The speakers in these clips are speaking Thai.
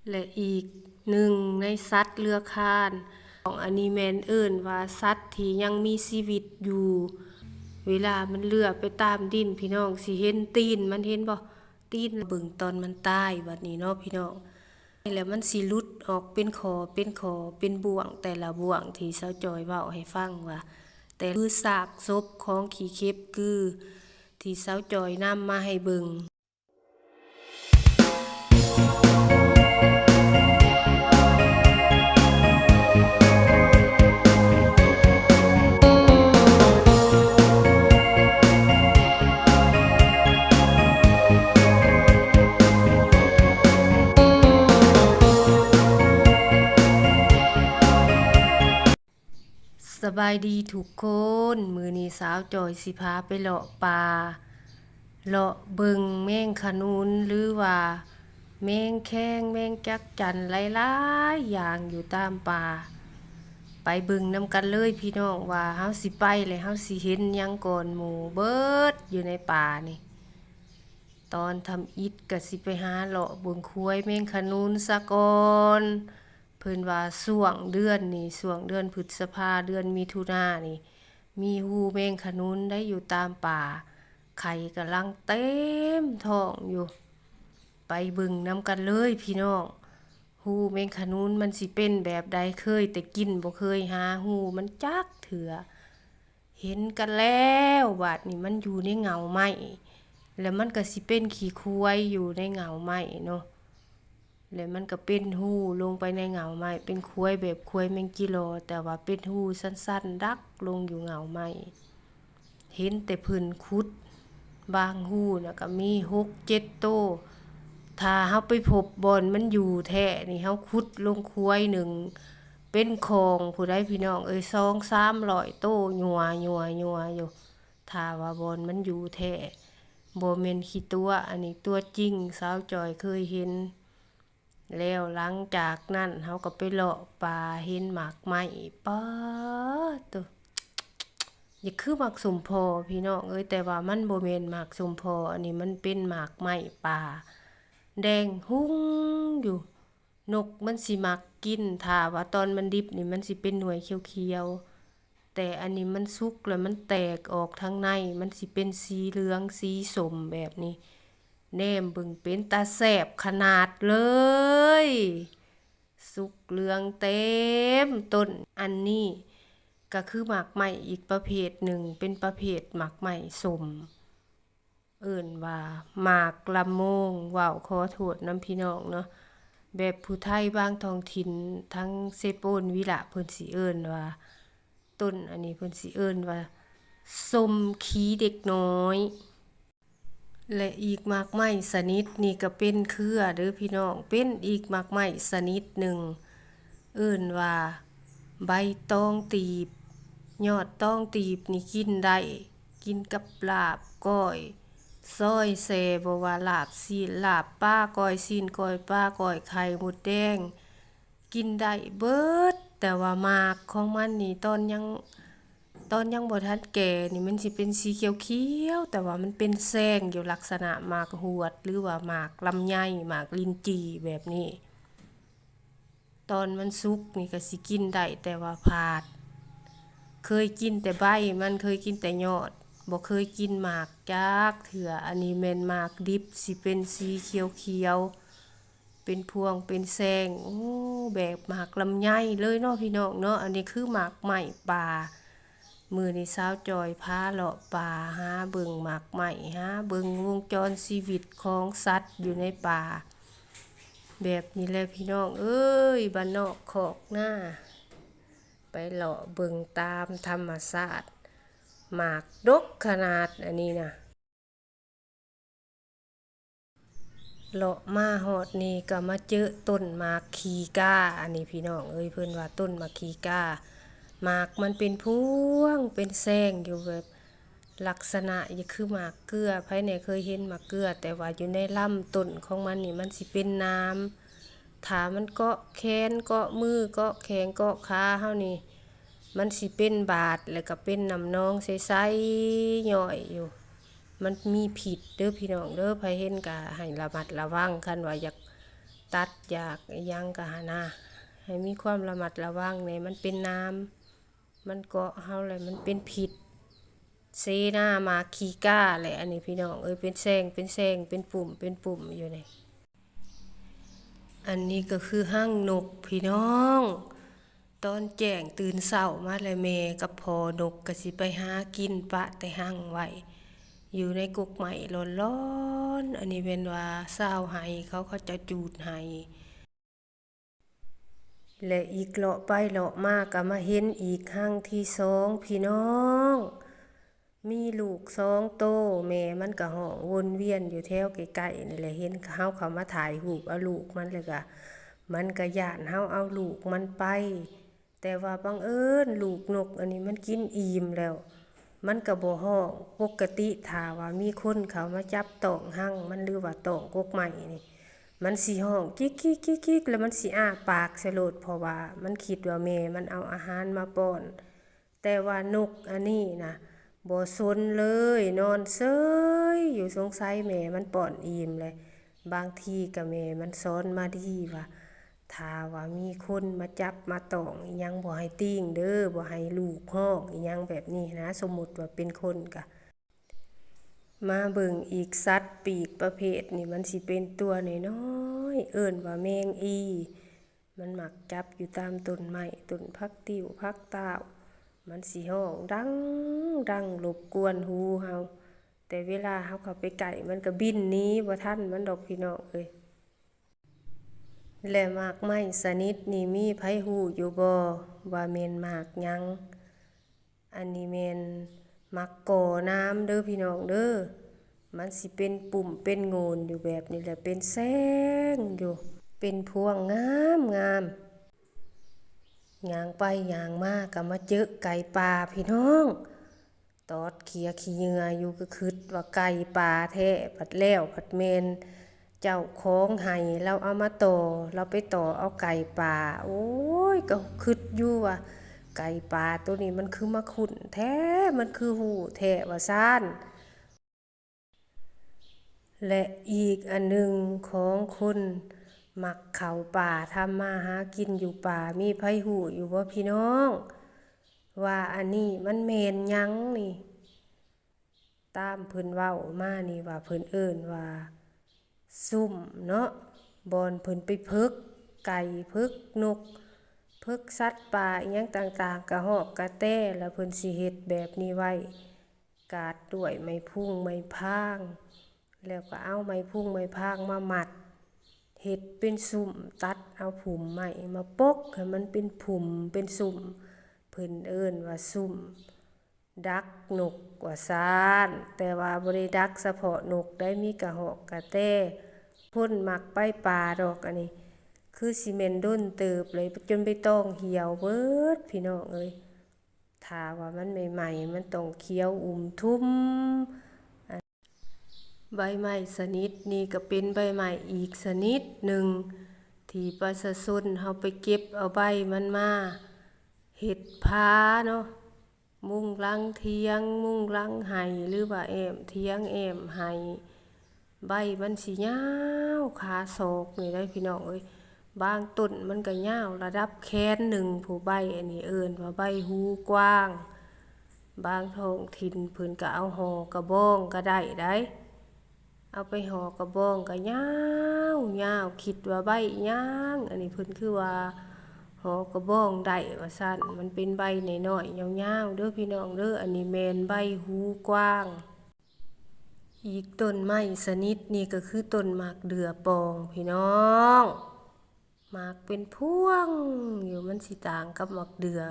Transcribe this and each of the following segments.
และอีกหนึ่งในสัตว์เลื้อยคลานของอนิแมนเอิ้นว่าสัตว์ที่ยังมีชีวิตอยู่เวลามันเลื้อยไปตามดินพี่น้องสิเห็นตีนมันเห็นบ่ตีนเบิ่งตอนมันตายบัดนี้เนาะพี่น้องแล้วมันสิหลุดออกเป็นขอเป็นบ่วงแต่ละบ่วงที่เซาจอยเว้าให้ฟังว่าแต่คือซากศพของขี้เข็บคือที่เซาจอยนำมาให้เบิ่งสบายดีทุกคนมื้อนี้สาวจอยสิพาไปเลาะป่าเลาะเบิ่งแมงขนุนหรือว่าแมงแข้งแมงจักจั่นหลายๆอย่างอยู่ตามป่าไปเบิ่งนำกันเลยพี่น้องว่าเฮาสิไปแล้วเฮาสิเห็นหยังก่อนหมู่เบิดอยู่ในป่านี่ตอนทำอิฐก็สิไปหาเลาะเบิ่งควายแมงขนุนซะก่อนเพิ่นว่าช่วงเดือนนี่ช่วงเดือนพฤษภาเดือนมิถุนายนนี่มีหูแมงขนุนได้อยู่ตามป่าไข่กำลังเต็มท้องอยู่ไปเบิ่งนำกันเลยพี่น้องหูแมงขนุนมันสิเป็นแบบใดเคยแต่กินบ่เคยหาหูมันจักเถื่อเห็นกันแล้วบัดนี้มันอยู่ในเงาไม้แล้วมันก็สิเป็นขี้ควายอยู่ในเงาไม้เนาะแล้วมันก็เป็นหูลงไปในเงาไม้เป็นควายแบบควายแมงจิโลแต่ว่าเป็นหูสั้นๆดักลงอยู่เงาไม้เห็นแต่เพิ่นขุดบางหูน่ะก็มี6-7 โตถ้าเฮาไปพบบอนมันอยู่แท้นี่เฮาขุดลงควายหนึ่งเป็นของผู้ใดพี่น้อง200-300 โตอยู่ถ้าว่าบอนมันอยู่แท้บ่แม่นขี้ตัวอันนี้ตัวจริงสาวจอยเคยเห็นแล้วหลังจากนั้นเฮาก็ไปเลาะป่าเห็นหมากไม้ป๊าดตัวอย่าคือหมากสมพอพี่น้องแต่ว่ามันบ่แม่นหมากสมพออันนี้มันเป็นหมากไม้ป่าแดงหุ่งอยู่นกมันสิมักกินถ้าว่าตอนมันดิบนี่มันสิเป็นหน่วยเขียวๆแต่อันนี้มันสุกแล้วมันแตกออกทางในมันสิเป็นสีเหลืองสีส้มแบบนี้แนมเบิ่งเป็นตาแซ่บขนาดเลยสุกเหลืองเต็มต้นอันนี้ก็คือหมากไหม้อีกประเภทหนึ่งเป็นประเภทหมากไหม้ส้มเอิ้นว่าหมากลำโมงว้าวขอโทษน้ำพี่น้องเนาะแบบผู้ไทยบางท้องถิ่นทั้งเซโปนวิละเพิ่นสิเอิ้นว่าต้นอันนี้เพิ่นสิเอิ้นว่าส้มขี้เด็กน้อยและอีกหมากไม้ชนิดนี่ก็เป็นเครือเด้อพี่น้องเป็นอีกหมากไม้ชนิดหนึ่งเอิ้นว่าใบตองตีบยอดตองตีบนี่กินได้กินกับลาบก้อยซอยแซ่บ่ว่าลาบซีนลาบปลาก้อยซีนก้อยปลาก้อยไข่มดแดงกินได้เบิดแต่ว่าหมากของมันนี่ตอนยังบ่ทันแก่นี่มันสิเป็นสีเขียวๆแต่ว่ามันเป็นแซงอยู่ลักษณะหมากหวดหรือว่าหมากลำไยหมากลิ้นจี่แบบนี้ตอนมันสุกนี่ก็สิกินได้แต่ว่าผาดเคยกินแต่ใบมันเคยกินแต่ยอดบ่เคยกินหมากจักเถื่ออันนี้แม่นหมากดิบสิเป็นสีเขียวๆเป็นพวงเป็นแซงโอ้แบบหมากลำไยเลยเนาะพี่น้องเนาะอันนี้คือหมากไหม้ป่ามื้อนี้สาวจอยพาเลาะป่าหาเบิ่งหมากไหม้หาเบิ่งวงจรชีวิตของสัตว์อยู่ในป่าแบบนี้แหละพี่น้องบ้านนอกคอกหน้าไปเลาะเบิ่งตามธรรมชาติหมากดกขนาดอันนี้นะเลาะมาฮอดนี่ก็มาเจอต้นหมากขีก้าอันนี้พี่น้องเพิ่นว่าต้นหมากขีก้าหมากมันเป็นพวงเป็นแซงอยู่แบบลักษณะอย่าคือหมากเกลือไผเนี่ยเคยเห็นหมากเกลือแต่ว่าอยู่ในลำต้นของมันนี่มันสิเป็นน้ำถ้ามันเกาะแขนเกาะมือเกาะแขนเกาะขาเฮานี่มันสิเป็นบาดแล้วก็เป็นน้ำนองใสๆย่อยอยู่มันมีผิดเด้อพี่น้องเด้อไผเห็นก็ให้ระมัดระวังคันว่าอยาก ตัดอยากอิหยังก็หานะให้มีความระมัดระวังในมันเป็นน้ำมันเกาะเฮาเลยมันเป็นพิษเซนามาคีก้าแหละอันนี้พี่น้องเป็นแซงเป็นปุ่มอยู่นี่อันนี้ก็คือห้างนกพี่น้องตอนแจ้งตื่นเช้ามาเลยแม่กับพ่อนกก็สิไปหากินปะแต่ห้างไว้อยู่ในกกใหม่ร้อนๆอันนี้เป็นว่าเช้าไห้เขาจะจูดไห้และอีกเลาะไปเลาะมาก็มาเห็นอีกห้างที่สองพี่น้องมีลูก2โตแม่มันก็ห้องวนเวียนอยู่แถวใกล้ๆนี่แหละเห็นเฮาเขามาถ่ายรูปเอาลูกมันเลยก็มันก็ย้านเฮาเอาลูกมันไปแต่ว่าบังเอิญลูกนกอันนี้มันกินอิ่มแล้วมันก็บ่ฮ้องปกติถ้าว่ามีคนเขามาจับต้องหั่งมันหรือว่าต้องกกใหม่นี่มันสิฮ้องกิ๊กๆๆๆแล้วมันสิอ้าปากใส่โลดเพราะว่ามันคิดว่าแม่มันเอาอาหารมาป้อนแต่ว่านกอันนี้นะบ่สนเลยนอนเซยอยู่สงสัยแม่มันป้อนอิ่มเลยบางทีก็แม่มันสอนมาดีว่าถ้าว่ามีคนมาจับมาต้องอิหยังบ่ให้ติ้งเด้อบ่ให้ลูกฮ้องอิหยังแบบนี้นะสมมุติว่าเป็นคนก็มาเบิ่งอีกสัตว์ปีกประเภทนี่มันสิเป็นตัวน้อยๆเอิ้นว่าแมงอีมันมักจับอยู่ตามต้นไม้ต้นผักติ้วผักต้าวมันสิฮ้องดังรบกวนหูเฮาแต่เวลาเฮาเข้าไปใกล้มันก็บินหนีบ่ทันมันดอกพี่น้องและหมากไม้ชนิดนี้มีไผฮู้อยู่บ่ว่าแม่นหมากหยังอันนี้แม่นหมากก่อน้ำเด้อพี่น้องเด้อมันสิเป็นปุ่มเป็นโงนอยู่แบบนี้แหละเป็นแสงอยู่เป็นพวงงามย่างไปย่างมาก็มาเจอไก่ป่าพี่น้องตอดเขียขี้เหงื่ออยู่ก็คิดว่าไก่ป่าแท้ผัดแล้วผัดแม่นเจ้าของให้เราเอามาต่อเราไปต่อเอาไก่ป่าโอ้ยก็คิดอยู่ว่าไก่ป่าตัวนี้มันคือมาขุ่นแท้มันคือหูแท้ว่าซ่านและอีกอันหนึ่งของคนมักเข้าป่าทำมาหากินอยู่ป่ามีไผฮู้อยู่บ่พี่น้องว่าอันนี้มันแม่นหยังนี่ตามเพิ่นเว้ามานี่ว่าเพิ่นเอิ้นว่าซุ่มเนาะบอนเพิ่นไปพึกไก่พึกนกพึกสัตว์ป่าอิหยังต่างๆกระหอกกระแต้แล้วเพิ่นสิเฮ็ดแบบนี้ไว้กาดด้วยไม้พุ่งไม้พางแล้วก็เอาไม้พุ่งไม้พางมามัดเฮ็ดเป็นสุ่มตัดเอาผุ่มไม้มาปกให้มันเป็นผุ่มเป็นสุ่มเพิ่นเอิ้นว่าสุ่มดักนกว่าซ่านแต่ว่าบ่ได้ดักเฉพาะนกได้มีกระหอกกระแต้คนมักไปป่าดอกอันนี้คือสิแม่นด้นเติบเลยจนไปต้องเหี่ยวเบิดพี่น้องถ้าว่ามันใหม่ๆมันต้องเขียวทุ่มใบไม้ชนิดนี้ก็เป็นใบไม้อีกชนิดหนึ่งที่ประชาชนเฮาไปเก็บเอาใบมันมาเฮ็ดผาเนาะมุงหลังเถียงมุงหลังไห้หรือว่าแอมเถียงแอมไห้ใบมันสิยาวขาศอกนี่ได้พี่น้องบางต้นมันก็ยาวระดับแขนหนึ่งผู้ใบอันนี้เอิ้นว่าใบหูกว้างบางท้องถิ่นเพิ่นก็เอาห่อกระบองก็ได้เอาไปห่อกระบองก็ยาวคิดว่าใบยางอันนี้เพิ่นคือว่าห่อกระบองได้ว่าซั่นมันเป็นใบน้อยๆยาวๆเด้อพี่น้องเด้ออันนี้แม่นใบหูกว้างอีกต้นไม้ชนิดนี้ก็คือต้นหมากเดือปองพี่น้องหมากเป็นพวงอยู่มันสิต่างกับหมากเดือ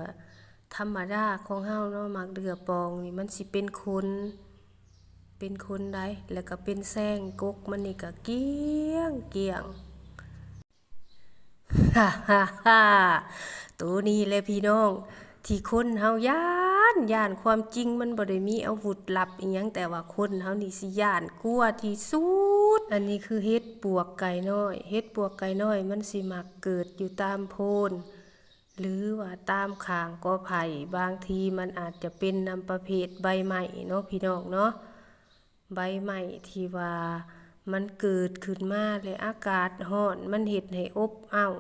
ธรรมดาของเฮาเนาะหมากเดือปองนี่มันสิเป็นคนได้แล้วก็เป็นแซงกกมันนี่ก็เกี้ยงฮ่าฮ่าฮ่าตัวนี้แหละพี่น้องที่คนเฮาย้านความจริงมันบ่ได้มีอาวุธลับอิหยังแต่ว่าคนเฮานี่สิย้านกลัวที่สุดอันนี้คือเห็ดปวกไก่น้อยเห็ดปวกไก่น้อยมันสิมักเกิดอยู่ตามโพนหรือว่าตามข้างกอไผ่บางทีมันอาจจะเป็นนำประเภทใบไม้เนาะพี่น้องเนาะใบไม้ที่ว่า มันเกิดขึ้นมาและอากาศร้อนมันเฮ็ดให้อบอ้าว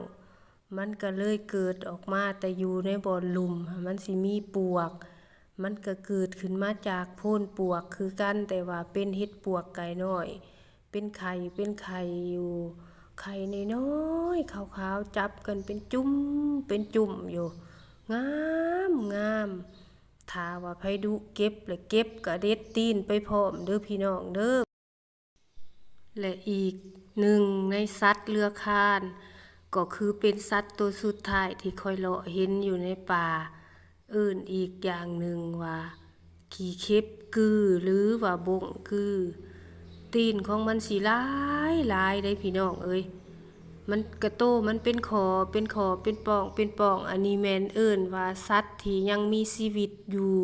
มันก็เลยเกิดออกมาแต่อยู่ในบ่อนหลุมมันสิมีปวกมันก็เกิดขึ้นมาจากโพ่นปวกคือกันแต่ว่าเป็นเห็ดปวกไก่น้อยเป็นไข่อยู่ไข่น้อยๆขาวๆจับกันเป็นจุ่มอยู่งามถ้าว่าไผดุเก็บแล้วเก็บก็เด็ดตีนไปพร้อมเด้อพี่น้องเด้อและอีกหนึ่งในสัตว์เลื้อยคลานก็คือเป็นสัตว์ตัวสุดท้ายที่ค่อยเลาะเห็นอยู่ในป่าอีกอย่างหนึ่งว่าขี้เข็บกือหรือว่าบงกือตีนของมันสิหลายได้พี่น้องมันกระโตมันเป็นขอเป็นป่องอันนี้แม่นว่าสัตว์ที่ยังมีชีวิตอยู่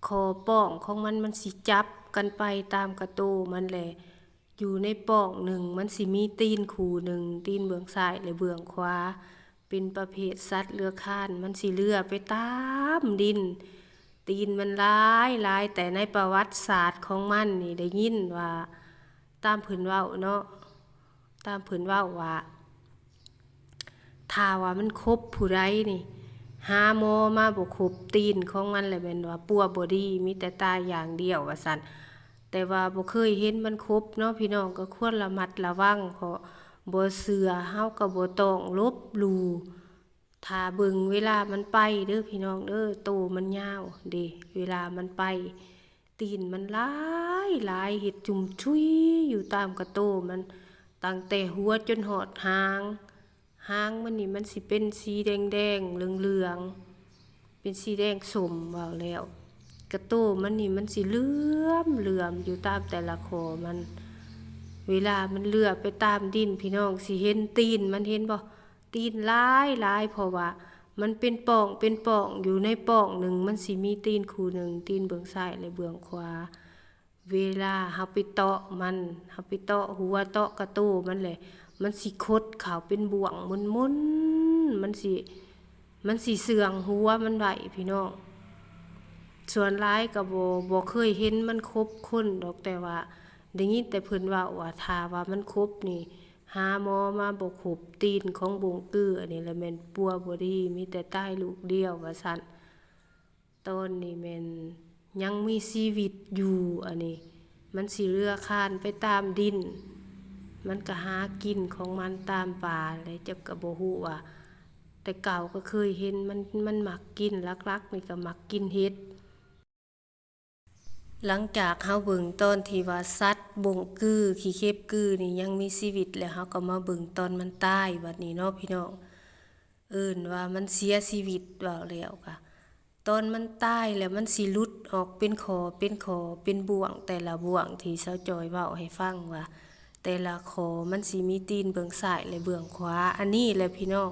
คอป่องของมันสิจับกันไปตามกระโตมันแหละอยู่ในป่องหนึ่งมันสิมีตีนคู่หนึ่งตีนเบื้องซ้ายและเบื้องขวาเป็นประเภทสัตว์เลื้อยคลานมันสิเลื้อยไปตามดินตีนมันหลายแต่ในประวัติศาสตร์ของมันนี่ได้ยินว่าตามเพิ่นเว้าเนาะตามเพิ่นเว้าว่าถ้าว่ามันครบผู้ใดนี่หาหมอมาบ่ครบตีนของมันแหละแม่นว่าปัวบ่ดีมีแต่ตายอย่างเดียวว่าซั่นแต่ว่าบ่เคยเห็นมันครบเนาะพี่น้องก็ควรระมัดระวังเพราะบ่เชื่อเฮาก็บ่ต้องลบหลู่ถ้าเบิ่งเวลามันไปเด้อพี่น้องเด้อโตมันยาวเด้เวลามันไปตีนมันหลายเฮ็ดจุ่มชุยอยู่ตามกระโตมันตั้งแต่หัวจนหอดหางมันนี่มันสิเป็นสีแดงเหลืองเป็นสีแดงส้มว่าแล้วกระโตมันนี่มันสิเหลื่อมอยู่ตามแต่ละคอมันเวลามันเลื้อยไปตามดินพี่น้องสิเห็นตีนมันเห็นบ่ตีนหลายเพราะว่ามันเป็นป่องอยู่ในป่องหนึ่งมันสิมีตีนคู่หนึ่งตีนเบื้องซ้ายและเบื้องขวาเวลาเฮาไปเตาะเฮาไปเตาะหัวเตาะกระโตมันแหละมันสิคดขาวเป็นบ่วงมุนมันสิเสื่องหัวมันไว้พี่น้องส่วนหลายก็บ่เคยเห็นมันครบคนดอกแต่ว่าได้ยินแต่เพิ่นเว้าว่าถ้าว่ามันครบนี่หาหมอมาบ่ครบตีนของบงกืออันนี้แหละแม่นปัวบ่ดีมีแต่ตายลูกเดียวว่าซั่นต้นนี่แม่นยังมีชีวิตอยู่อันนี้มันสิเลื้อยคลานไปตามดินมันก็หากินของมันตามป่าเลยเจ้าก็บ่ฮู้ว่าแต่เก่าก็เคยเห็นมันมักกินลักๆนี่ก็มักกินเห็ดหลังจากเฮาเบิ่งตอนที่ว่าสัตว์บงกือขี้เข็บกือนี่ยังมีชีวิตแล้วเฮาก็มาเบิ่งตอนมันตายบัดนี้เนาะพี่น้องว่ามันเสียชีวิตว่าแล้วก็ตอนมันตายแล้วมันสิหลุดออกเป็นเป็นบ่วงแต่ละบ่วงที่เซาจอยเว้าให้ฟังว่าแต่ละคอมันสิมีตีนเบื้องซ้ายและเบื้องขวาอันนี้แหละพี่น้อง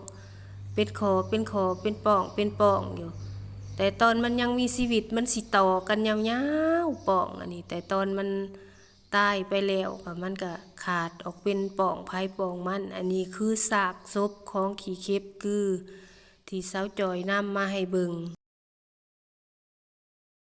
เป็นเป็นป่องอยู่แต่ตอนมันยังมีชีวิตมันสิต่อกันยาวๆป่องอันนี้แต่ตอนมันตายไปแล้วก็มันก็ขาดออกเป็นป่องไผป่องมันอันนี้คือซากศพของขี้เข็บกือที่เซาจอยนำมาให้เบิ่ง